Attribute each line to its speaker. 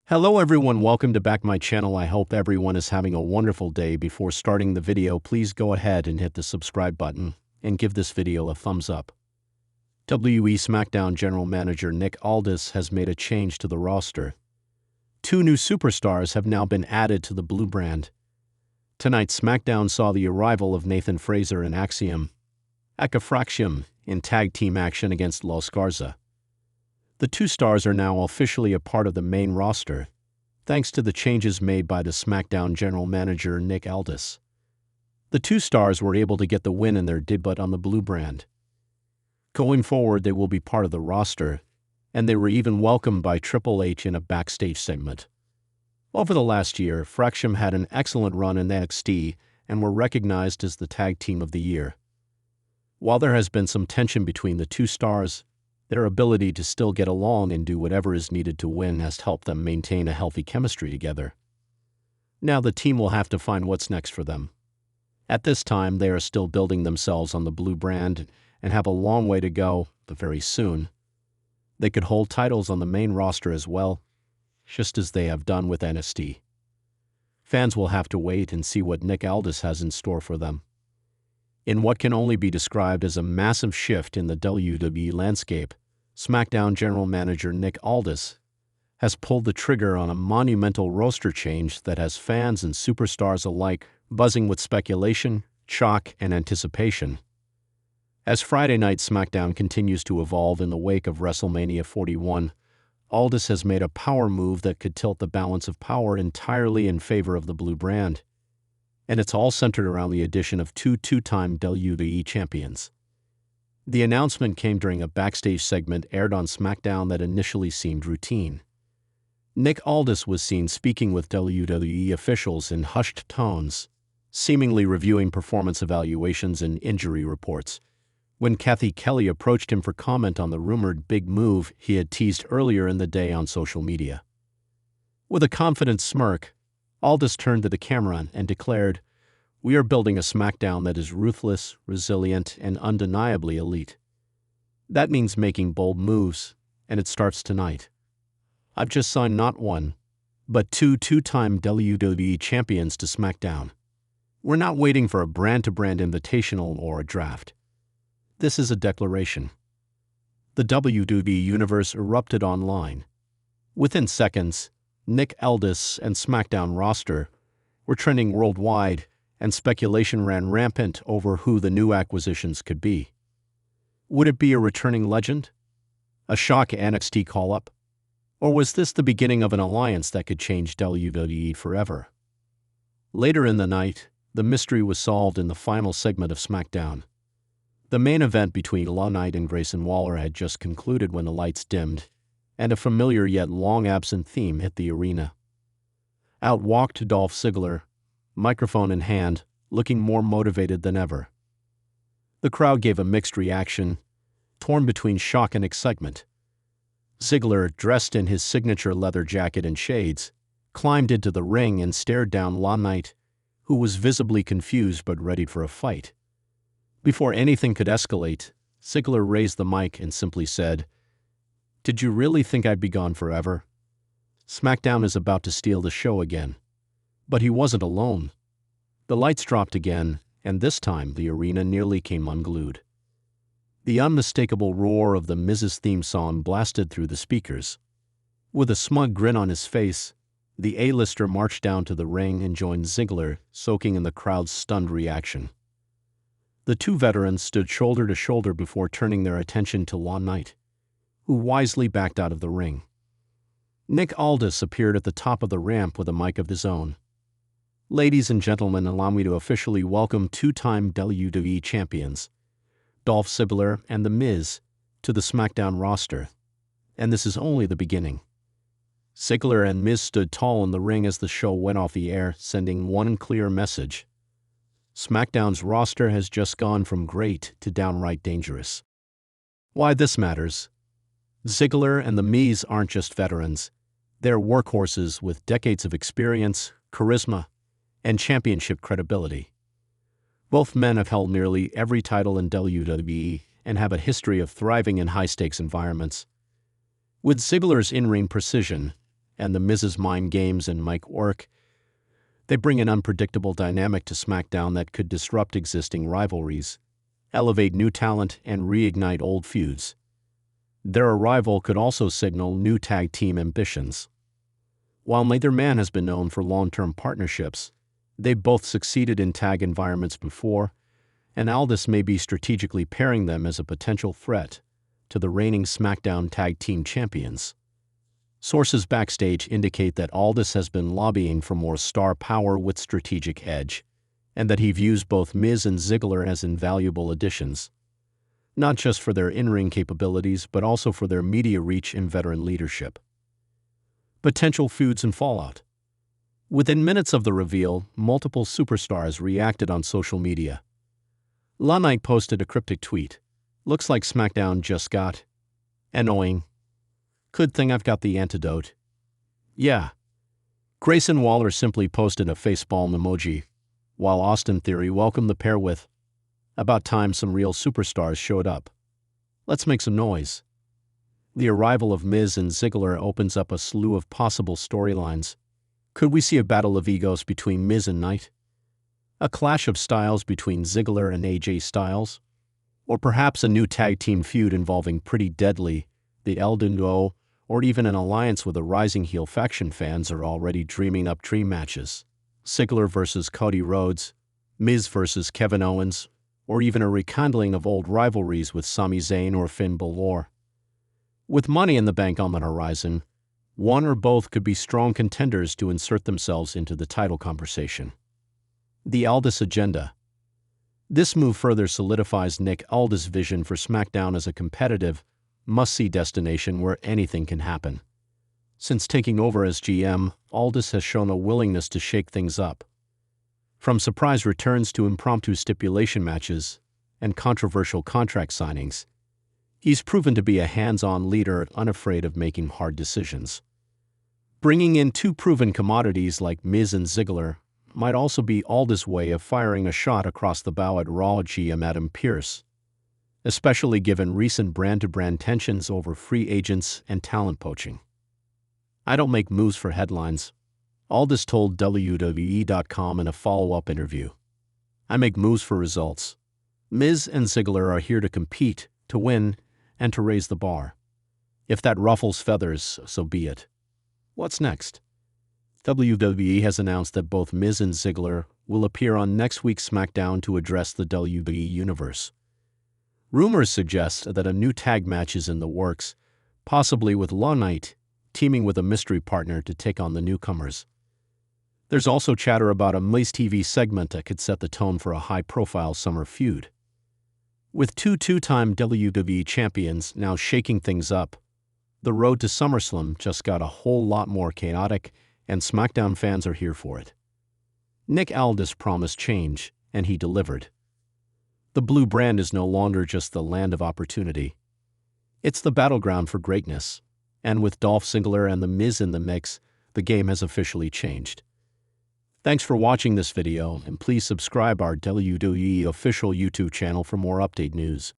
Speaker 1: Hello everyone, welcome to back my channel. I hope everyone is having a wonderful day. Before starting the video, please go ahead and hit the subscribe button and give this video a thumbs up. WWE SmackDown General Manager Nick Aldis has made a change to the roster. Two new superstars have now been added to the blue brand. Tonight, SmackDown saw the arrival of Nathan Frazer and Axiom Fraxium in tag team action against Los Garza. The two stars are now officially a part of the main roster, thanks to the changes made by the SmackDown General Manager Nick Aldis. The two stars were able to get the win in their debut on the blue brand. Going forward, they will be part of the roster, and they were even welcomed by Triple H in a backstage segment. Over the last year, Fraxium had an excellent run in NXT and were recognized as the Tag Team of the Year. While there has been some tension between the two stars, their ability to still get along and do whatever is needed to win has helped them maintain a healthy chemistry together. Now the team will have to find what's next for them. At this time, they are still building themselves on the blue brand and have a long way to go, but very soon, they could hold titles on the main roster as well, just as they have done with NXT. Fans will have to wait and see what Nick Aldis has in store for them. In what can only be described as a massive shift in the WWE landscape, SmackDown General Manager Nick Aldis has pulled the trigger on a monumental roster change that has fans and superstars alike buzzing with speculation, shock, and anticipation. As Friday Night SmackDown continues to evolve in the wake of WrestleMania 41, Aldis has made a power move that could tilt the balance of power entirely in favor of the blue brand. And it's all centered around the addition of two-time WWE champions. The announcement came during a backstage segment aired on SmackDown that initially seemed routine. Nick Aldis was seen speaking with WWE officials in hushed tones, seemingly reviewing performance evaluations and injury reports, when Kathy Kelly approached him for comment on the rumored big move he had teased earlier in the day on social media. With a confident smirk, Aldis turned to the camera and declared, "We are building a SmackDown that is ruthless, resilient, and undeniably elite. That means making bold moves, and it starts tonight. I've just signed not one, but two-time WWE champions to SmackDown. We're not waiting for a brand-to-brand invitational or a draft. This is a declaration." The WWE universe erupted online. Within seconds, Nick Aldis and SmackDown roster were trending worldwide, and speculation ran rampant over who the new acquisitions could be. Would it be a returning legend? A shock NXT call-up? Or was this the beginning of an alliance that could change WWE forever? Later in the night, the mystery was solved in the final segment of SmackDown. The main event between LA Knight and Grayson Waller had just concluded when the lights dimmed, and a familiar yet long-absent theme hit the arena. Out walked Dolph Ziggler, microphone in hand, looking more motivated than ever. The crowd gave a mixed reaction, torn between shock and excitement. Ziggler, dressed in his signature leather jacket and shades, climbed into the ring and stared down LA Knight, who was visibly confused but ready for a fight. Before anything could escalate, Ziggler raised the mic and simply said, "Did you really think I'd be gone forever? SmackDown is about to steal the show again." But he wasn't alone. The lights dropped again, and this time the arena nearly came unglued. The unmistakable roar of the Miz's theme song blasted through the speakers. With a smug grin on his face, the A-lister marched down to the ring and joined Ziggler, soaking in the crowd's stunned reaction. The two veterans stood shoulder to shoulder before turning their attention to LA Knight, who wisely backed out of the ring. Nick Aldis appeared at the top of the ramp with a mic of his own. "Ladies and gentlemen, allow me to officially welcome two-time WWE champions, Dolph Ziggler and The Miz, to the SmackDown roster. And this is only the beginning." Ziggler and Miz stood tall in the ring as the show went off the air, sending one clear message: SmackDown's roster has just gone from great to downright dangerous. Why this matters? Ziggler and The Miz aren't just veterans. They're workhorses with decades of experience, charisma, and championship credibility. Both men have held nearly every title in WWE and have a history of thriving in high-stakes environments. With Ziggler's in-ring precision and the Miz's Mind Games and Mike Ork, they bring an unpredictable dynamic to SmackDown that could disrupt existing rivalries, elevate new talent, and reignite old feuds. Their arrival could also signal new tag team ambitions. While neither man has been known for long-term partnerships, they've both succeeded in tag environments before, and Aldis may be strategically pairing them as a potential threat to the reigning SmackDown Tag Team Champions. Sources backstage indicate that Aldis has been lobbying for more star power with strategic edge, and that he views both Miz and Ziggler as invaluable additions, not just for their in-ring capabilities but also for their media reach and veteran leadership. Potential feuds and fallout. Within minutes of the reveal, multiple superstars reacted on social media. LaKnight posted a cryptic tweet. "Looks like SmackDown just got annoying. Good thing I've got the antidote." Yeah. Grayson Waller simply posted a facepalm emoji, while Austin Theory welcomed the pair with, "About time some real superstars showed up. Let's make some noise." The arrival of Miz and Ziggler opens up a slew of possible storylines. Could we see a battle of egos between Miz and Knight? A clash of styles between Ziggler and AJ Styles? Or perhaps a new tag team feud involving Pretty Deadly, the El Duo, or even an alliance with a rising heel faction? Fans are already dreaming up dream matches. Ziggler versus Cody Rhodes, Miz versus Kevin Owens, or even a rekindling of old rivalries with Sami Zayn or Finn Balor. With Money in the Bank on the horizon, one or both could be strong contenders to insert themselves into the title conversation. The Aldis agenda. This move further solidifies Nick Aldis' vision for SmackDown as a competitive, must-see destination where anything can happen. Since taking over as GM, Aldis has shown a willingness to shake things up. From surprise returns to impromptu stipulation matches and controversial contract signings, he's proven to be a hands-on leader unafraid of making hard decisions. Bringing in two proven commodities like Miz and Ziggler might also be Aldis' way of firing a shot across the bow at Raw GM Adam Pearce, especially given recent brand-to-brand tensions over free agents and talent poaching. "I don't make moves for headlines," Aldis told WWE.com in a follow-up interview. "I make moves for results. Miz and Ziggler are here to compete, to win, and to raise the bar. If that ruffles feathers, so be it." What's next? WWE has announced that both Miz and Ziggler will appear on next week's SmackDown to address the WWE Universe. Rumors suggest that a new tag match is in the works, possibly with LaKnight teaming with a mystery partner to take on the newcomers. There's also chatter about a Miz TV segment that could set the tone for a high-profile summer feud. With two-time WWE champions now shaking things up, the road to SummerSlam just got a whole lot more chaotic, and SmackDown fans are here for it. Nick Aldis promised change, and he delivered. The blue brand is no longer just the land of opportunity. It's the battleground for greatness, and with Dolph Ziggler and The Miz in the mix, the game has officially changed. Thanks for watching this video, and please subscribe our WWE official YouTube channel for more update news.